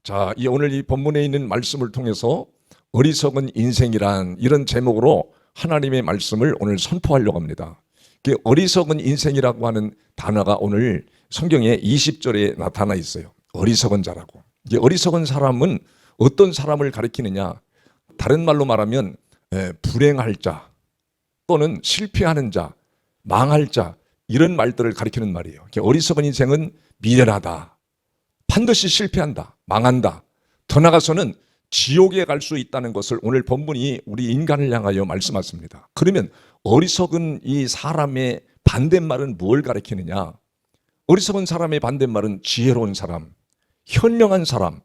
자, 오늘 이 본문에 있는 말씀을 통해서 어리석은 인생이란 이런 제목으로 하나님의 말씀을 오늘 선포하려고 합니다. 어리석은 인생이라고 하는 단어가 오늘 성경에 20절에 나타나 있어요. 어리석은 자라고. 어리석은 사람은 어떤 사람을 가리키느냐? 다른 말로 말하면 불행할 자 또는 실패하는 자, 망할 자 이런 말들을 가리키는 말이에요. 어리석은 인생은 미련하다. 반드시 실패한다. 망한다. 더 나아가서는 지옥에 갈 수 있다는 것을 오늘 본문이 우리 인간을 향하여 말씀하십니다. 그러면 어리석은 이 사람의 반대말은 뭘 가리키느냐? 어리석은 사람의 반대말은 지혜로운 사람, 현명한 사람,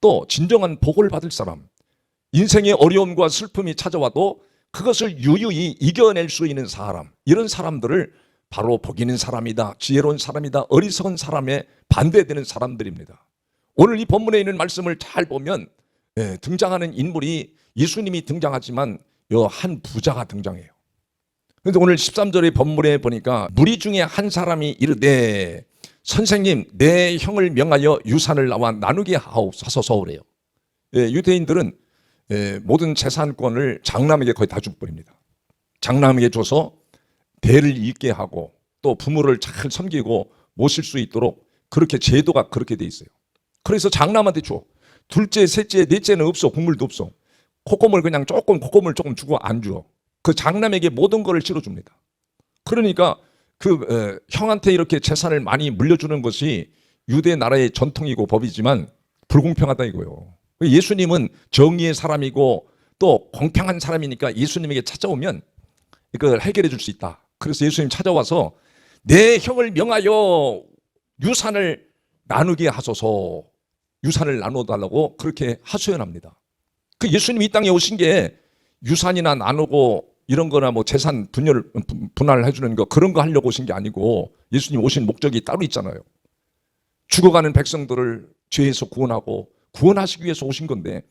또 진정한 복을 받을 사람, 인생의 어려움과 슬픔이 찾아와도 그것을 유유히 이겨낼 수 있는 사람, 이런 사람들을 바로 복 있는 사람이다, 지혜로운 사람이다, 어리석은 사람에 반대되는 사람들입니다. 오늘 이 본문에 있는 말씀을 잘 보면 등장하는 인물이 예수님이 등장하지만 한 부자가 등장해요. 그런데 오늘 13절의 본문에 보니까 무리 중에 한 사람이 이르되 선생님 내 형을 명하여 유산을 나와 나누게 하소서래요. 유대인들은 모든 재산권을 장남에게 거의 다 줘버립니다. 장남에게 줘서 대를 잇게 하고 또 부모를 잘 섬기고 모실 수 있도록 그렇게 제도가 그렇게 돼 있어요. 그래서 장남한테 줘. 둘째, 셋째, 넷째는 없어. 국물도 없어. 콧고물 그냥 콧고물 조금 주고 안 줘. 그 장남에게 모든 것을 실어줍니다. 그러니까 형한테 이렇게 재산을 많이 물려주는 것이 유대 나라의 전통이고 법이지만 불공평하다 이거예요. 예수님은 정의의 사람이고 또 공평한 사람이니까 예수님에게 찾아오면 이걸 해결해 줄 수 있다. 그래서 예수님 찾아와서 내 형을 명하여 유산을 나누게 하소서. 유산을 나눠달라고 그렇게 하소연합니다. 그 예수님이 이 땅에 오신 게 유산이나 나누고 이런 거나 뭐 재산 분할을 해주는 거 그런 거 하려고 오신 게 아니고 예수님 오신 목적이 따로 있잖아요. 죽어가는 백성들을 죄에서 구원하시기 위해서 오신 건데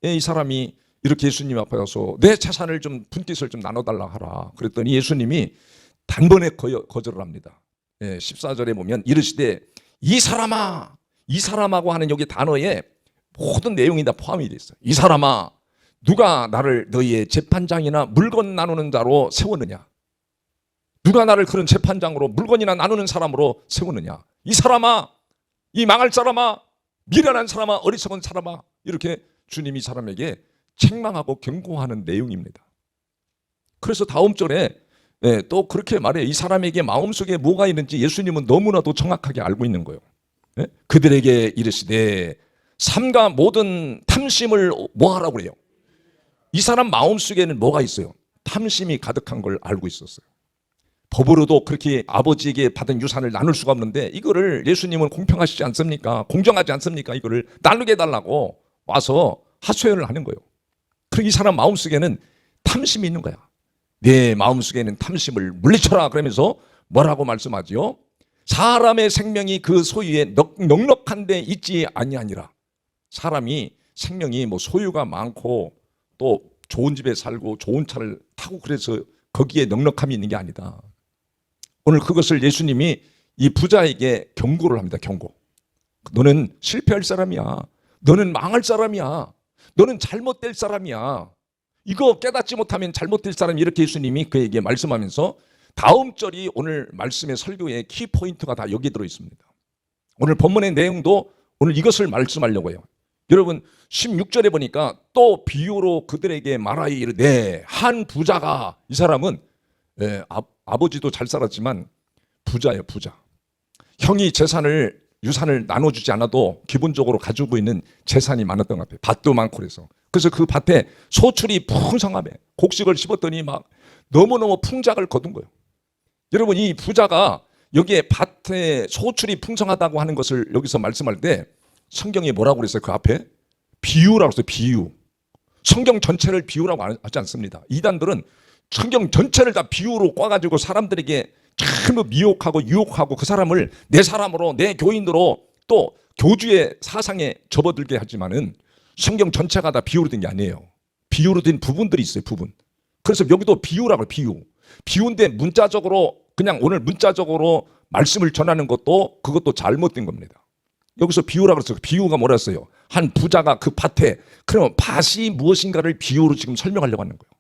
이 사람이 이렇게 예수님 앞에 와서 내 재산을 좀 분깃을 좀 나눠달라 하라. 그랬더니 예수님이 단번에 거절을 합니다. 14절에 보면 이르시되 이 사람하고 하는 여기 단어에 모든 내용이 다 포함이 되어 있어요. 이 사람아 누가 나를 너희의 재판장이나 물건 나누는 자로 세웠느냐? 누가 나를 그런 재판장으로 물건이나 나누는 사람으로 세웠느냐? 이 사람아, 이 망할 사람아, 미련한 사람아, 어리석은 사람아, 이렇게 주님이 사람에게 책망하고 경고하는 내용입니다. 그래서 다음 절에 또 그렇게 말해요. 이 사람에게 마음속에 뭐가 있는지 예수님은 너무나도 정확하게 알고 있는 거예요. 그들에게 이르시되 삼가 모든 탐심을 뭐하라고 그래요? 이 사람 마음속에는 뭐가 있어요? 탐심이 가득한 걸 알고 있었어요. 법으로도 그렇게 아버지에게 받은 유산을 나눌 수가 없는데 이거를 예수님은 공평하시지 않습니까? 공정하지 않습니까? 이거를 나누게 해달라고 와서 하소연을 하는 거예요. 그리고 이 사람 마음속에는 탐심이 있는 거야. 내 마음속에는 탐심을 물리쳐라 그러면서 뭐라고 말씀하지요? 사람의 생명이 그 소유에 넉넉한 데 있지 아니하니라. 사람이 생명이 뭐 소유가 많고 또 좋은 집에 살고 좋은 차를 타고 그래서 거기에 넉넉함이 있는 게 아니다. 오늘 그것을 예수님이 이 부자에게 경고를 합니다. 경고. 너는 실패할 사람이야. 너는 망할 사람이야. 너는 잘못될 사람이야. 이거 깨닫지 못하면 잘못될 사람, 이렇게 예수님이 그에게 말씀하면서 다음 절이 오늘 말씀의 설교의 키포인트가 다 여기 들어 있습니다. 오늘 본문의 내용도 오늘 이것을 말씀하려고 해요. 여러분 16절에 보니까 또 비유로 그들에게 말하여 이르되 한 부자가, 이 사람은 아버지도 잘 살았지만 부자예요. 부자. 형이 유산을 나눠주지 않아도 기본적으로 가지고 있는 재산이 많았던 것 같아요. 밭도 많고 그래서 그 밭에 소출이 풍성하며 곡식을 심었더니 막 너무너무 풍작을 거둔 거예요. 여러분 이 부자가 여기에 밭에 소출이 풍성하다고 하는 것을 여기서 말씀할 때 성경이 뭐라고 그랬어요? 그 앞에 비유라고 했어요. 비유. 성경 전체를 비유라고 하지 않습니다. 이단들은 성경 전체를 다 비유로 꽈가지고 사람들에게 전부 미혹하고 유혹하고 그 사람을 내 사람으로, 내 교인으로 또 교주의 사상에 접어들게 하지만은 성경 전체가 다 비유로 된 게 아니에요. 비유로 된 부분들이 있어요. 부분. 그래서 여기도 비유라고 해요. 비유. 비유인데 문자적으로 그냥 오늘 문자적으로 말씀을 전하는 것도 그것도 잘못된 겁니다. 여기서 비유라고 그랬어요. 비유가 뭐라 했어요? 한 부자가 그 밭에, 그러면 밭이 무엇인가를 비유로 지금 설명하려고 하는 거예요.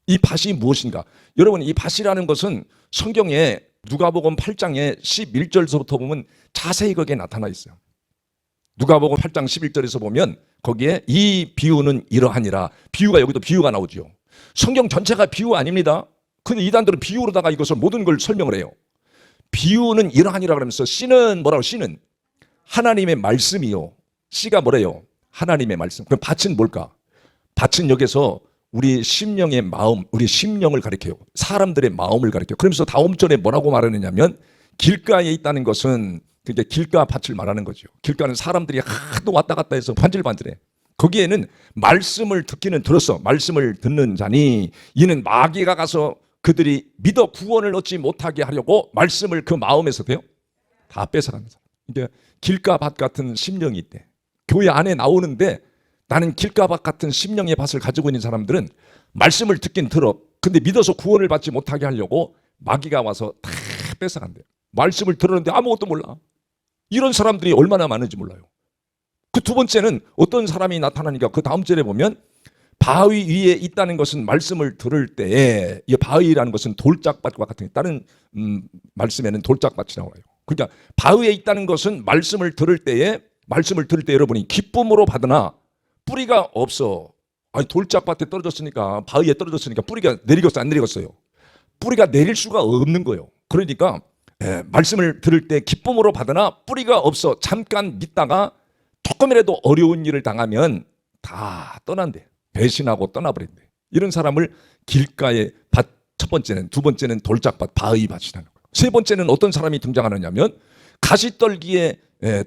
이 밭이 무엇인가? 여러분, 이 밭이라는 것은 성경에 누가복음 8장에 11절서부터 보면 자세히 거기에 나타나 있어요. 누가복음 8장 11절에서 보면 거기에 이 비유는 이러하니라. 비유가, 여기도 비유가 나오죠. 성경 전체가 비유 아닙니다. 근데 이단들은 비유로다가 이것을 모든 걸 설명을 해요. 비유는 이러하니라 그러면서 C는 뭐라고? C는 하나님의 말씀이요. C가 뭐래요? 하나님의 말씀. 그럼 밭은 뭘까? 밭은 여기서 우리 심령의 마음, 우리 심령을 가리켜요. 사람들의 마음을 가리켜요. 그러면서 다음 절에 뭐라고 말하느냐면 길가에 있다는 것은 그게 길가 밭을 말하는 거죠. 길가는 사람들이 하도 왔다 갔다 해서 반질반질해. 거기에는 말씀을 듣기는 들었어. 말씀을 듣는 자니 이는 마귀가 가서 그들이 믿어 구원을 얻지 못하게 하려고 말씀을 그 마음에서 돼요? 다 뺏어가는 사람. 이게 길가 밭 같은 심령이 있대. 교회 안에 나오는데 나는 길가밭 같은 심령의 밭을 가지고 있는 사람들은 말씀을 듣긴 들어. 근데 믿어서 구원을 받지 못하게 하려고 마귀가 와서 다 뺏어간대요. 말씀을 들었는데 아무것도 몰라. 이런 사람들이 얼마나 많은지 몰라요. 그 두 번째는 어떤 사람이 나타나니까 그 다음 절에 보면 바위 위에 있다는 것은 말씀을 들을 때에, 이 바위라는 것은 돌짝밭과 같은, 다른 말씀에는 돌짝밭이 나와요. 그러니까 바위에 있다는 것은 말씀을 들을 때에 여러분이 기쁨으로 받으나 뿌리가 없어. 아니, 돌짝밭에 떨어졌으니까, 바위에 떨어졌으니까 뿌리가 내리겠어, 안 내리겠어요? 뿌리가 내릴 수가 없는 거예요. 그러니까 말씀을 들을 때 기쁨으로 받으나 뿌리가 없어. 잠깐 믿다가 조금이라도 어려운 일을 당하면 다 떠난대. 배신하고 떠나버린대. 이런 사람을 길가의 밭, 첫 번째는, 두 번째는 돌짝밭, 바위밭이라는 거예요. 세 번째는 어떤 사람이 등장하느냐면 가시떨기에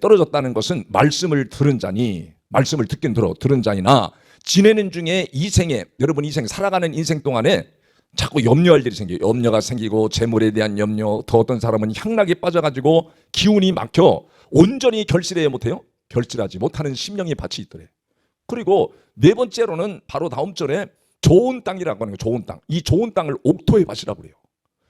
떨어졌다는 것은 말씀을 들은 자니, 말씀을 듣긴 들은 자이나 지내는 중에 여러분 인생, 살아가는 인생 동안에 자꾸 염려할 일이 생겨요. 염려가 생기고 재물에 대한 염려, 더 어떤 사람은 향락에 빠져가지고 기운이 막혀 온전히 결실해야 못해요. 결실하지 못하는 심령의 밭이 있더래. 그리고 네 번째로는 바로 다음 절에 좋은 땅이라고 하는 거예요. 좋은 땅. 이 좋은 땅을 옥토의 밭이라고 그래요.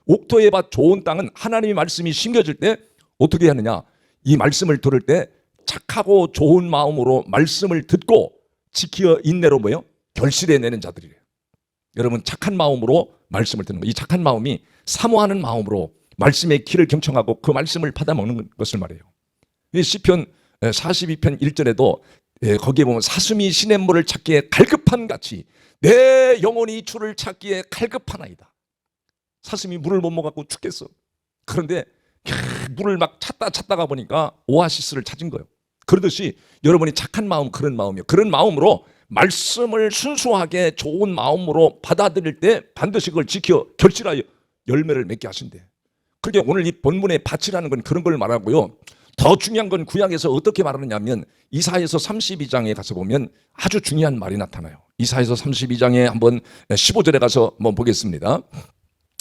옥토의 밭, 좋은 땅은 하나님의 말씀이 심겨질 때 어떻게 하느냐? 이 말씀을 들을 때 착하고 좋은 마음으로 말씀을 듣고 지키어 인내로 뭐예요? 결실해내는 자들이래요. 여러분, 착한 마음으로 말씀을 듣는 거. 이 착한 마음이 사모하는 마음으로 말씀의 길을 경청하고 그 말씀을 받아먹는 것을 말해요. 이 시편 42편 1절에도 거기에 보면 사슴이 시냇물을 찾기에 갈급한 같이 내 영혼이 주를 찾기에 갈급하나이다. 사슴이 물을 못 먹어갖고 죽겠어. 그런데 물을 막 찾다가 보니까 오아시스를 찾은 거예요. 그러듯이 여러분이 착한 마음, 그런 마음이요. 그런 마음으로 말씀을 순수하게 좋은 마음으로 받아들일 때 반드시 그걸 지켜 결실하여 열매를 맺게 하신대. 그게 오늘 이 본문의 밭이라는 건 그런 걸 말하고요. 더 중요한 건 구약에서 어떻게 말하느냐면 이사야서 32장에 가서 보면 아주 중요한 말이 나타나요. 이사야서 32장에 한번 15절에 가서 한번 보겠습니다.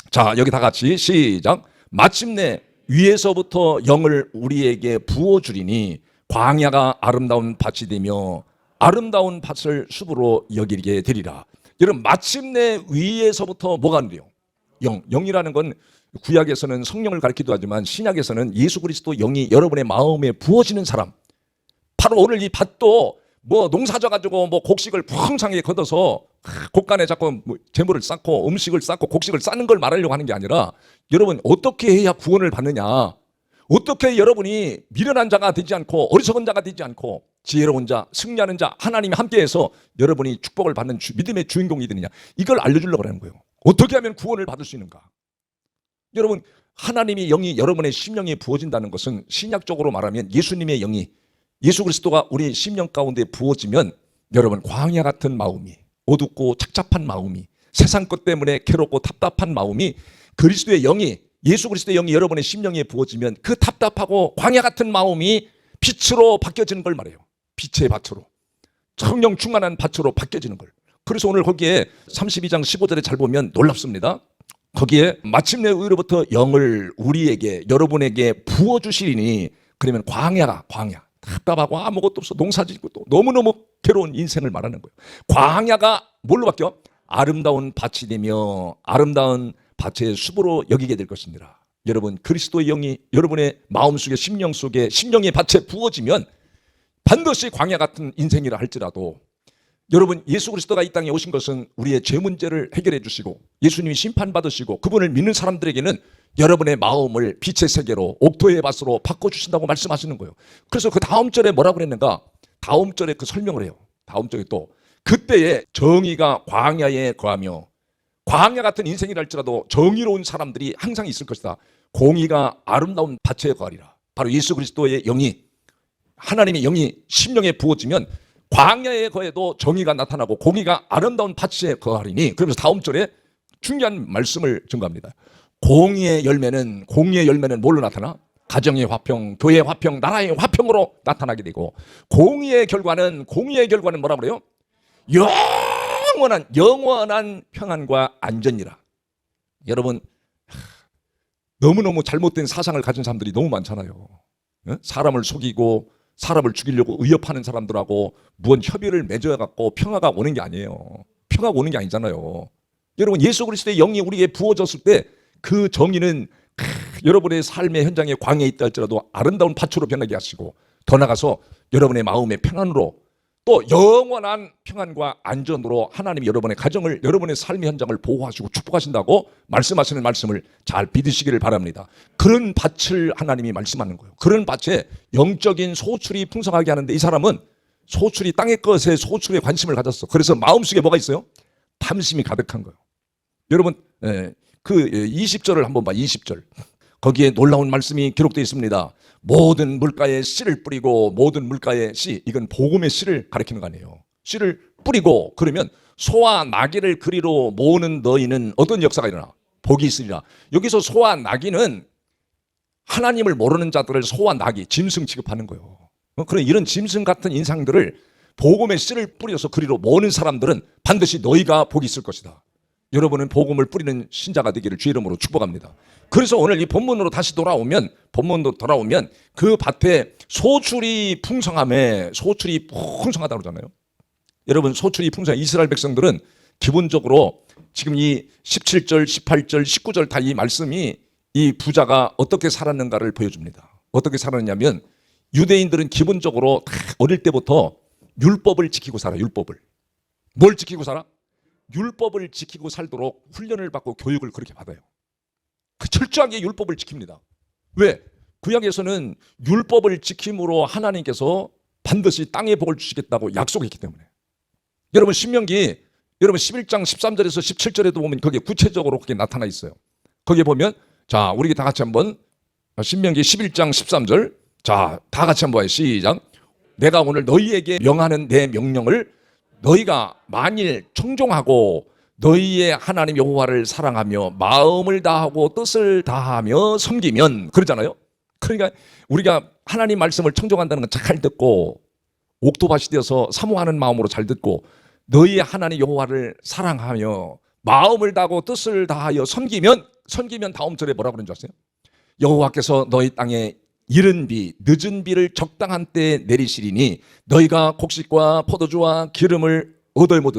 자, 여기 다 같이 시작. 마침내 위에서부터 영을 우리에게 부어주리니 광야가 아름다운 밭이 되며 아름다운 밭을 숲으로 여기게 되리라. 여러분, 마침내 위에서부터 뭐가 한대요? 영이라는 건 구약에서는 성령을 가리키기도 하지만 신약에서는 예수 그리스도 영이 여러분의 마음에 부어지는 사람. 바로 오늘 이 밭도 뭐 농사져 가지고 뭐 곡식을 풍성하게 걷어서 곡간에 자꾸 재물을 쌓고 음식을 쌓고 곡식을 쌓는 걸 말하려고 하는 게 아니라 여러분, 어떻게 해야 구원을 받느냐, 어떻게 여러분이 미련한 자가 되지 않고 어리석은 자가 되지 않고 지혜로운 자, 승리하는 자, 하나님이 함께해서 여러분이 축복을 받는 믿음의 주인공이 되느냐, 이걸 알려주려고 하는 거예요. 어떻게 하면 구원을 받을 수 있는가? 여러분, 하나님의 영이 여러분의 심령에 부어진다는 것은 신약적으로 말하면 예수님의 영이, 예수 그리스도가 우리 심령 가운데 부어지면 여러분, 광야 같은 마음이, 어둡고 착잡한 마음이, 세상 것 때문에 괴롭고 답답한 마음이 그리스도의 영이, 예수 그리스도의 영이 여러분의 심령에 부어지면 그 답답하고 광야 같은 마음이 빛으로 바뀌어지는 걸 말해요. 빛의 밭으로, 성령 충만한 밭으로 바뀌어지는 걸. 그래서 오늘 거기에 32장 15절에 잘 보면 놀랍습니다. 거기에 마침내 위로부터 영을 우리에게, 여러분에게 부어주시리니, 그러면 광야, 답답하고 아무것도 없어, 농사짓고 또 너무너무 괴로운 인생을 말하는 거예요. 광야가 뭘로 바뀌어? 아름다운 밭이 되며 아름다운 밭의 숲으로 여기게 될 것입니다. 여러분, 그리스도의 영이 여러분의 마음속에, 심령 속에, 심령의 밭에 부어지면 반드시 광야 같은 인생이라 할지라도 여러분, 예수 그리스도가 이 땅에 오신 것은 우리의 죄 문제를 해결해 주시고 예수님이 심판받으시고 그분을 믿는 사람들에게는 여러분의 마음을 빛의 세계로 옥토의 밭으로 바꿔주신다고 말씀하시는 거예요. 그래서 그 다음 절에 뭐라고 그랬는가? 다음 절에 그 설명을 해요. 다음 절에 또 그때에 정의가 광야에 거하며, 광야 같은 인생이라 할지라도 정의로운 사람들이 항상 있을 것이다. 공의가 아름다운 밭에 거하리라. 바로 예수 그리스도의 영이, 하나님의 영이 심령에 부어지면 광야에 거해도 정의가 나타나고 공의가 아름다운 밭에 거하리니. 그러면서 다음 절에 중요한 말씀을 증거합니다. 공의의 열매는 뭘로 나타나? 가정의 화평, 교회의 화평, 나라의 화평으로 나타나게 되고, 공의의 결과는 뭐라 그래요? 영원한 평안과 안전이라. 여러분, 너무너무 잘못된 사상을 가진 사람들이 너무 많잖아요. 사람을 속이고 사람을 죽이려고 의협하는 사람들하고 무언 협의를 맺어야 갖고 평화가 오는 게 아니에요. 평화가 오는 게 아니잖아요. 여러분, 예수 그리스도의 영이 우리에게 부어졌을 때 그 정의는 여러분의 삶의 현장에 광야에 있다 할지라도 아름다운 밭으로 변하게 하시고, 더 나아가서 여러분의 마음의 평안으로, 또 영원한 평안과 안전으로 하나님이 여러분의 가정을, 여러분의 삶의 현장을 보호하시고 축복하신다고 말씀하시는 말씀을 잘 믿으시기를 바랍니다. 그런 밭을 하나님이 말씀하는 거예요. 그런 밭에 영적인 소출이 풍성하게 하는데, 이 사람은 소출이, 땅의 것에 소출에 관심을 가졌어. 그래서 마음속에 뭐가 있어요? 탐심이 가득한 거예요. 여러분, 그 20절을 한번 봐. 20절. 거기에 놀라운 말씀이 기록되어 있습니다. 모든 물가에 씨를 뿌리고, 모든 물가에 씨, 이건 복음의 씨를 가리키는 거 아니에요. 씨를 뿌리고, 그러면 소와 나귀를 그리로 모으는 너희는 어떤 역사가 일어나? 복이 있으리라. 여기서 소와 나귀는 하나님을 모르는 자들을 소와 나귀, 짐승 취급하는 거예요. 그래, 이런 짐승 같은 인상들을 복음의 씨를 뿌려서 그리로 모으는 사람들은 반드시 너희가 복이 있을 것이다. 여러분은 복음을 뿌리는 신자가 되기를 주의 이름으로 축복합니다. 그래서 오늘 이 본문으로 다시 돌아오면 그 밭에 소출이 풍성하다고 그러잖아요. 여러분, 소출이 풍성한 이스라엘 백성들은 기본적으로 지금 이 17절, 18절, 19절 다 이 말씀이 이 부자가 어떻게 살았는가를 보여줍니다. 어떻게 살았냐면, 유대인들은 기본적으로 다 어릴 때부터 율법을 지키고 살아. 율법을. 뭘 지키고 살아? 율법을 지키고 살도록 훈련을 받고 교육을 그렇게 받아요. 그 철저하게 율법을 지킵니다. 왜? 구약에서는 율법을 지킴으로 하나님께서 반드시 땅의 복을 주시겠다고 약속했기 때문에. 여러분, 신명기 11장 13절에서 17절에도 보면 거기에 구체적으로 그게 나타나 있어요. 거기에 보면, 자, 우리 다 같이 한번 신명기 11장 13절, 자, 다 같이 한번 봐요. 시작. 내가 오늘 너희에게 명하는 내 명령을 너희가 만일 청종하고 너희의 하나님 여호와를 사랑하며 마음을 다하고 뜻을 다하며 섬기면, 그러잖아요. 그러니까 우리가 하나님 말씀을 청종한다는 건 잘 듣고 옥토밭이 되어서 사모하는 마음으로 잘 듣고, 너희의 하나님 여호와를 사랑하며 마음을 다하고 뜻을 다하여 섬기면 다음 절에 뭐라고 그러는 줄 아세요? 여호와께서 너희 땅에 이른 비, 늦은 비를 적당한 때에 내리시리니 너희가 곡식과 포도주와 기름을 얻을 못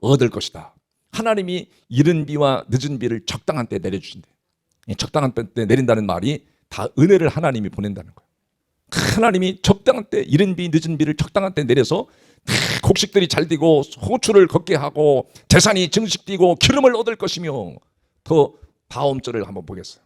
얻을 것이다. 하나님이 이른 비와 늦은 비를 적당한 때에 내려주신대. 적당한 때에 내린다는 말이 다 은혜를 하나님이 보낸다는 거예요. 하나님이 적당한 때, 이른 비, 늦은 비를 적당한 때에 내려서 곡식들이 잘 되고 호출을 걷게 하고 재산이 증식되고 기름을 얻을 것이며, 더 다음 절을 한번 보겠어요.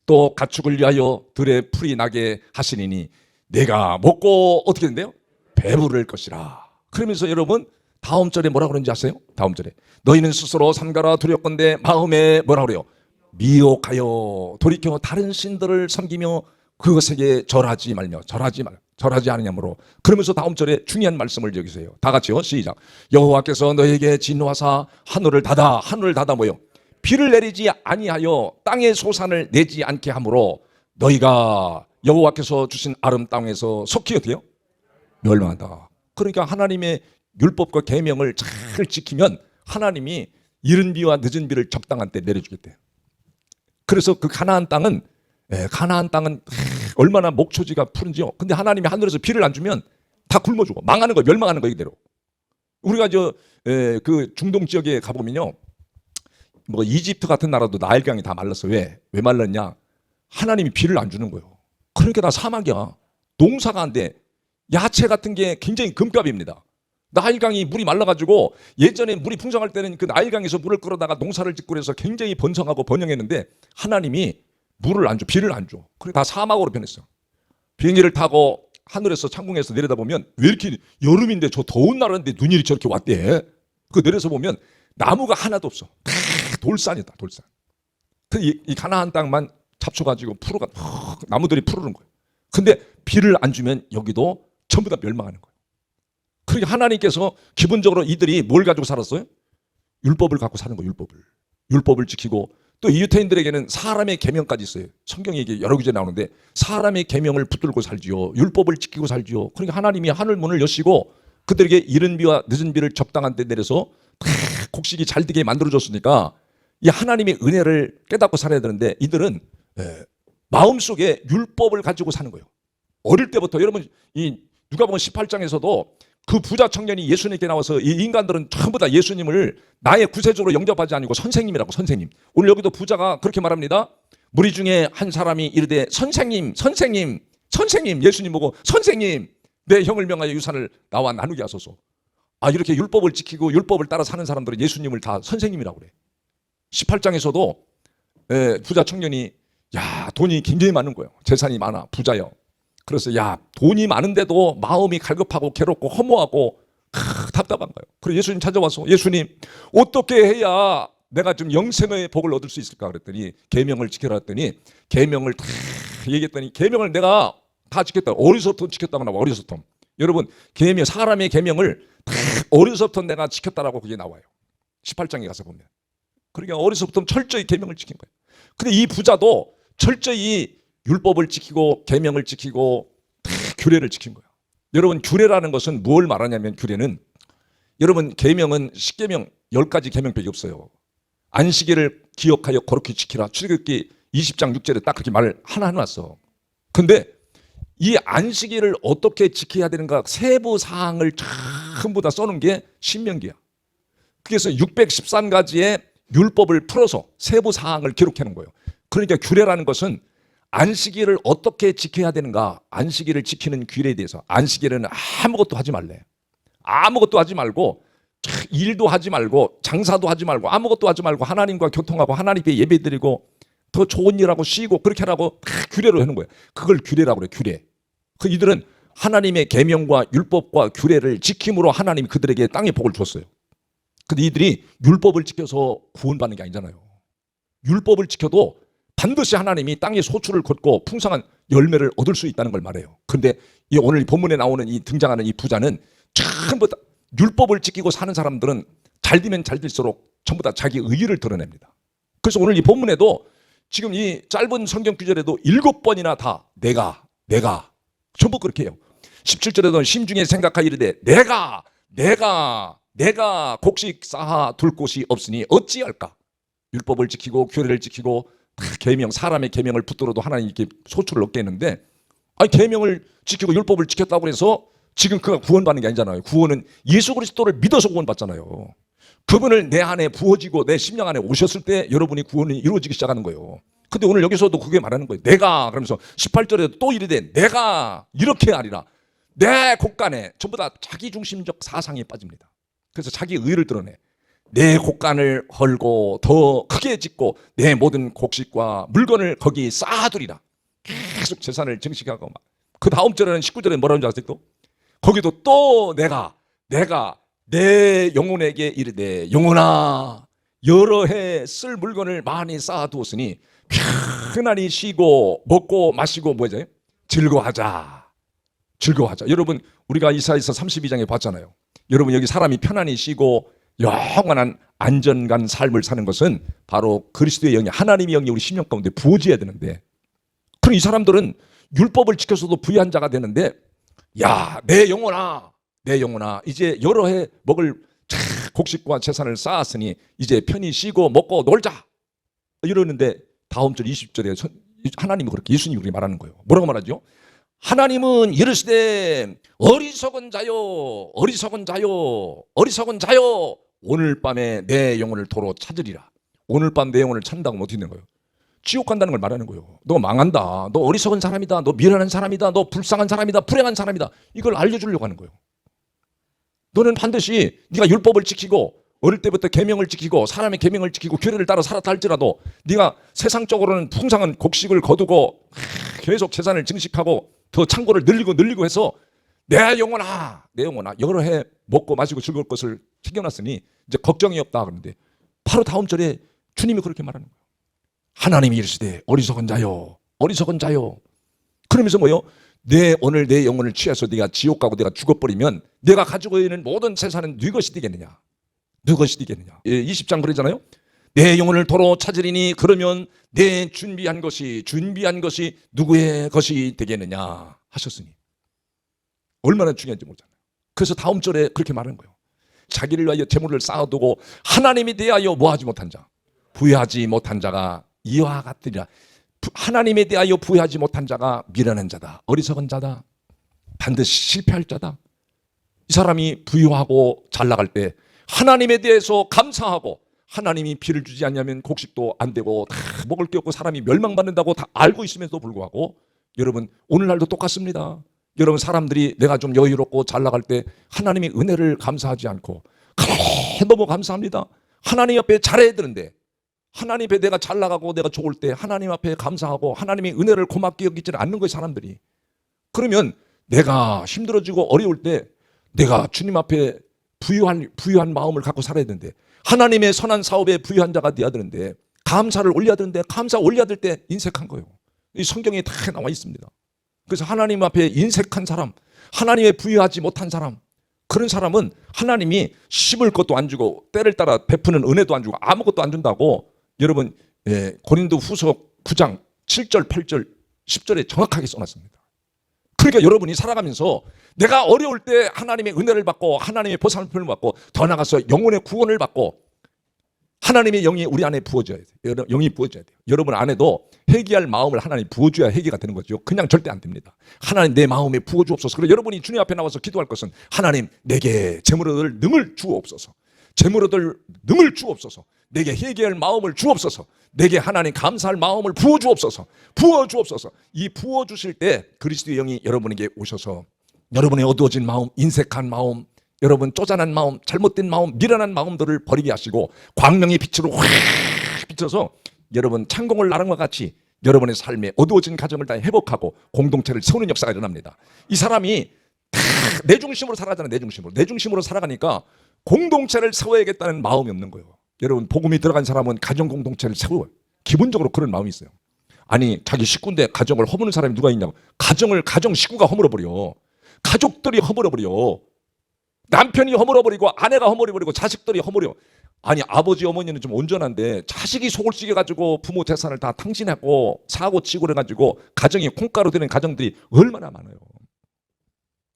또 가축을 위하여 들에 풀이 나게 하시리니 내가 먹고 어떻게 된대요? 배부를 것이라. 그러면서 여러분, 다음 절에 뭐라 그러는지 아세요? 다음 절에 너희는 스스로 삼가라 두렵건대 마음에 뭐라 그래요? 미혹하여 돌이켜 다른 신들을 섬기며 그것에게 절하지 않으냐므로. 그러면서 다음 절에 중요한 말씀을 여기서 해요. 다 같이요. 시작. 여호와께서 너희에게 진노하사 하늘을 닫아 뭐요? 비를 내리지 아니하여 땅의 소산을 내지 않게 하므로 너희가 여호와께서 주신 아름 땅에서 속히 어때요? 멸망한다. 그러니까 하나님의 율법과 계명을 잘 지키면 하나님이 이른 비와 늦은 비를 적당한 때 내려주겠대요. 그래서 그 가나안 땅은 얼마나 목초지가 푸른지요. 근데 하나님이 하늘에서 비를 안 주면 다 굶어 죽어. 망하는 거예요. 멸망하는 거예요, 이대로. 우리가 그 중동 지역에 가보면요, 뭐 이집트 같은 나라도 나일강이 다 말랐어. 왜 말랐냐? 하나님이 비를 안 주는 거예요. 그러니까 다 사막이야. 농사가 안 돼. 야채 같은 게 굉장히 금값입니다. 나일강이 물이 말라가지고 예전에 물이 풍성할 때는 그 나일강에서 물을 끌어다가 농사를 짓고 그래서 굉장히 번성하고 번영했는데 하나님이 물을 안 줘, 비를 안 줘. 그래 다 사막으로 변했어. 비행기를 타고 하늘에서 창공에서 내려다보면 왜 이렇게 여름인데 저 더운 나라인데 눈이 저렇게 왔대. 그 내려서 보면 나무가 하나도 없어. 다 돌산이다, 돌산. 이 가나안 땅만 잡초가지고 푸르가 나무들이 푸르는 거예요. 근데 비를 안 주면 여기도 전부 다 멸망하는 거예요. 그러니까 하나님께서 기본적으로 이들이 뭘 가지고 살았어요? 율법을 갖고 사는 거예요. 율법을 지키고 또 이 유태인들에게는 사람의 계명까지 있어요. 성경에 이게 여러 구절에 나오는데 사람의 계명을 붙들고 살지요. 율법을 지키고 살지요. 그러니까 하나님이 하늘 문을 여시고 그들에게 이른 비와 늦은 비를 적당한 때 내려서 다 곡식이 잘 되게 만들어줬으니까 이 하나님의 은혜를 깨닫고 살아야 되는데 이들은 마음속에 율법을 가지고 사는 거예요. 어릴 때부터 여러분 이 누가복음 18장에서도 그 부자 청년이 예수님께 나와서 이 인간들은 전부 다 예수님을 나의 구세주로 영접하지 않고 선생님이라고 선생님. 오늘 여기도 부자가 그렇게 말합니다. 무리 중에 한 사람이 이르되 선생님 예수님 보고 선생님 내 형을 명하여 유산을 나와 나누게 하소서. 이렇게 율법을 지키고 율법을 따라 사는 사람들은 예수님을 다 선생님이라고 그래. 18장에서도 부자 청년이 돈이 굉장히 많은 거예요. 재산이 많아 부자요. 그래서 돈이 많은데도 마음이 갈급하고 괴롭고 허무하고 답답한 거예요. 그래서 예수님 찾아와서 예수님 어떻게 해야 내가 좀 영생의 복을 얻을 수 있을까 그랬더니 계명을 지켜라 했더니 계명을 다 얘기했더니 계명을 내가 다 지켰다. 어려서부터 지켰다고 나와. 어려서부터. 여러분 계명 사람의 계명을 다 어려서부터 내가 지켰다라고 그게 나와요. 18장에 가서 보면. 그러니까 어려서부터 철저히 계명을 지킨 거예요. 근데 이 부자도 철저히 율법을 지키고 계명을 지키고 규례를 지킨 거예요. 여러분 규례라는 것은 뭘 말하냐면 규례는 여러분 계명은 10계명 10가지 계명밖에 없어요. 안식일을 기억하여 거룩히 지키라. 출애굽기 20장 6절에 딱 그렇게 말을 하나 해놨어. 근데 이 안식일을 어떻게 지켜야 되는가 세부 사항을 전부 다 써놓은 게 신명기야. 그래서 613가지의 율법을 풀어서 세부 사항을 기록해 놓은 거예요. 그러니까 규례라는 것은 안식일을 어떻게 지켜야 되는가, 안식일을 지키는 규례에 대해서 안식일에는 아무것도 하지 말래. 아무것도 하지 말고 일도 하지 말고 장사도 하지 말고 아무것도 하지 말고 하나님과 교통하고 하나님께 예배드리고 더 좋은 일하고 쉬고 그렇게 하라고 다 규례로 해놓은 거예요. 그걸 규례라고 그래요. 규례. 그 이들은 하나님의 계명과 율법과 규례를 지킴으로 하나님이 그들에게 땅의 복을 줬어요. 근데 이들이 율법을 지켜서 구원받는 게 아니잖아요. 율법을 지켜도 반드시 하나님이 땅에 소출을 걷고 풍성한 열매를 얻을 수 있다는 걸 말해요. 그런데 오늘 본문에 나오는 이 등장하는 이 부자는 전부 다 율법을 지키고 사는 사람들은 잘 되면 잘 될수록 전부 다 자기 의의를 드러냅니다. 그래서 오늘 이 본문에도 지금 이 짧은 성경 구절에도 7번이나 다 내가 전부 그렇게 해요. 17절에도 심중에 생각하여 이르되 내가 곡식 쌓아 둘 곳이 없으니 어찌할까. 율법을 지키고 규례를 지키고 계명 사람의 계명을 붙들어도 하나님 이렇게 소출을 얻게 했는데 계명을 지키고 율법을 지켰다고 해서 지금 그가 구원받는 게 아니잖아요. 구원은 예수 그리스도를 믿어서 구원받잖아요. 그분을 내 안에 부어지고 내 심령 안에 오셨을 때 여러분이 구원이 이루어지기 시작하는 거예요. 근데 오늘 여기서도 그게 말하는 거예요. 내가 그러면서 18절에 또 이르되 내가 이렇게 하리라. 내 곳간에 전부 다 자기중심적 사상에 빠집니다. 그래서 자기 의를 드러내. 내 곳간을 헐고 더 크게 짓고 내 모든 곡식과 물건을 거기 쌓아두리라. 계속 재산을 증식하고 막. 그 다음 절에는 19절에 뭐라는 줄 아세요? 또 거기도 또 내가 내 영혼에게 이르되 영혼아 여러 해 쓸 물건을 많이 쌓아두었으니 편안히 쉬고 먹고 마시고 뭐죠? 즐거워하자. 여러분 우리가 이사야서 32장에 봤잖아요. 여러분 여기 사람이 편안히 쉬고 영원한 안전한 삶을 사는 것은 바로 그리스도의 영이 하나님의 영이 우리 심령 가운데 부어져야 되는데 그럼 이 사람들은 율법을 지켜서도 부유한 자가 되는데 내 영혼아 이제 여러 해 먹을 곡식과 재산을 쌓았으니 이제 편히 쉬고 먹고 놀자 이러는데 다음 절 20절에 하나님이 그렇게 예수님이 그렇게 말하는 거예요. 뭐라고 말하죠? 하나님은 이르시되 어리석은 자요 오늘 밤에 내 영혼을 도로 찾으리라. 오늘 밤 내 영혼을 찾는다고 어떻게 되는 거예요? 지옥 간다는 걸 말하는 거예요. 너 망한다. 너 어리석은 사람이다. 너 미련한 사람이다. 너 불쌍한 사람이다. 불행한 사람이다. 이걸 알려주려고 하는 거예요. 너는 반드시 네가 율법을 지키고 어릴 때부터 계명을 지키고 사람의 계명을 지키고 규례를 따라 살았다 할지라도 네가 세상적으로는 풍성한 곡식을 거두고 계속 재산을 증식하고 더 창고를 늘리고 해서 내 영혼아 여러 해 먹고 마시고 즐거울 것을 챙겨놨으니 이제 걱정이 없다 그러는데 바로 다음 절에 주님이 그렇게 말하는 거예요. 하나님이 이르시되 어리석은 자요 그러면서 뭐요? 오늘 내 영혼을 취해서 네가 지옥 가고 내가 죽어버리면 내가 가지고 있는 모든 재산은 네 것이 되겠느냐? 20장 그러잖아요. 내 영혼을 도로 찾으리니 그러면 내 준비한 것이 누구의 것이 되겠느냐 하셨으니 얼마나 중요한지 모르잖아요. 그래서 다음 절에 그렇게 말하는 거예요. 자기를 위하여 재물을 쌓아두고 하나님에 대하여 뭐하지 못한 자, 부여하지 못한 자가 이와 같으리라. 하나님에 대하여 부여하지 못한 자가 미련한 자다, 어리석은 자다, 반드시 실패할 자다. 이 사람이 부유하고 잘 나갈 때 하나님에 대해서 감사하고 하나님이 비를 주지 않냐면 곡식도 안 되고 다 먹을 게 없고 사람이 멸망받는다고 다 알고 있음에도 불구하고 여러분 오늘날도 똑같습니다. 여러분 사람들이 내가 좀 여유롭고 잘 나갈 때 하나님의 은혜를 감사하지 않고 너무 감사합니다. 하나님 앞에 잘해야 되는데 하나님 앞에 내가 잘 나가고 내가 좋을 때 하나님 앞에 감사하고 하나님의 은혜를 고맙게 여기지 않는 거예요 사람들이. 그러면 내가 힘들어지고 어려울 때 내가 주님 앞에 부유한 마음을 갖고 살아야 되는데 하나님의 선한 사업에 부유한 자가 되어야 되는데 감사를 올려야 되는데 감사 올려야 될 때 인색한 거예요. 이 성경에 다 나와 있습니다. 그래서 하나님 앞에 인색한 사람, 하나님의 부유하지 못한 사람, 그런 사람은 하나님이 심을 것도 안 주고 때를 따라 베푸는 은혜도 안 주고 아무것도 안 준다고 여러분 고린도 후서 9장 7절 8절 10절에 정확하게 써놨습니다. 그러니까 여러분이 살아가면서 내가 어려울 때 하나님의 은혜를 받고 하나님의 보살핌을 받고 더 나아가서 영혼의 구원을 받고 하나님의 영이 우리 안에 부어져야 돼요. 영이 부어져야 돼요. 여러분 안에도 회개할 마음을 하나님 부어줘야 회개가 되는 거죠. 그냥 절대 안 됩니다. 하나님 내 마음에 부어주옵소서. 그래서 여러분이 주님 앞에 나와서 기도할 것은 하나님 내게 재물 얻을 능을 주옵소서. 재물 얻을 능을 주옵소서. 내게 회개할 마음을 주옵소서. 내게 하나님 감사할 마음을 부어주옵소서. 이 부어주실 때 그리스도의 영이 여러분에게 오셔서 여러분의 어두워진 마음, 인색한 마음, 여러분 쪼잔한 마음, 잘못된 마음, 미련한 마음들을 버리게 하시고 광명의 빛으로 확 비춰서 여러분 창공을 나른 것 같이 여러분의 삶에 어두워진 가정을 다 회복하고 공동체를 세우는 역사가 일어납니다. 이 사람이 다 내 중심으로 살아가잖아요. 내 중심으로 살아가니까 공동체를 세워야겠다는 마음이 없는 거예요. 여러분 복음이 들어간 사람은 가정 공동체를 세워요. 기본적으로 그런 마음이 있어요. 아니 자기 식구인데 가정을 허무는 사람이 누가 있냐고. 가정 식구가 허물어버려. 가족들이 허물어버려. 남편이 허물어버리고 아내가 허물어버리고 자식들이 허물어. 아니 아버지 어머니는 좀 온전한데 자식이 속을 썩여가지고 부모 재산을 다 탕진하고 사고치고 그래가지고 가정이 콩가루 되는 가정들이 얼마나 많아요.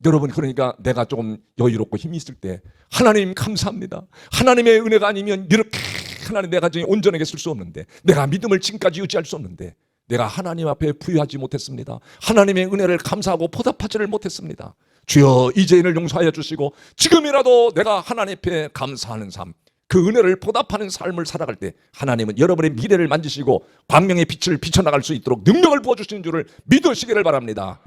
여러분 그러니까 내가 조금 여유롭고 힘이 있을 때 하나님 감사합니다. 하나님의 은혜가 아니면 이렇게 하나님 내 가정이 온전하게 쓸 수 없는데 내가 믿음을 지금까지 유지할 수 없는데 내가 하나님 앞에 부유하지 못했습니다. 하나님의 은혜를 감사하고 보답하지를 못했습니다. 주여 이 죄인을 용서하여 주시고 지금이라도 내가 하나님 앞에 감사하는 삶, 그 은혜를 보답하는 삶을 살아갈 때 하나님은 여러분의 미래를 만지시고 광명의 빛을 비춰나갈 수 있도록 능력을 부어주시는 줄을 믿으시기를 바랍니다.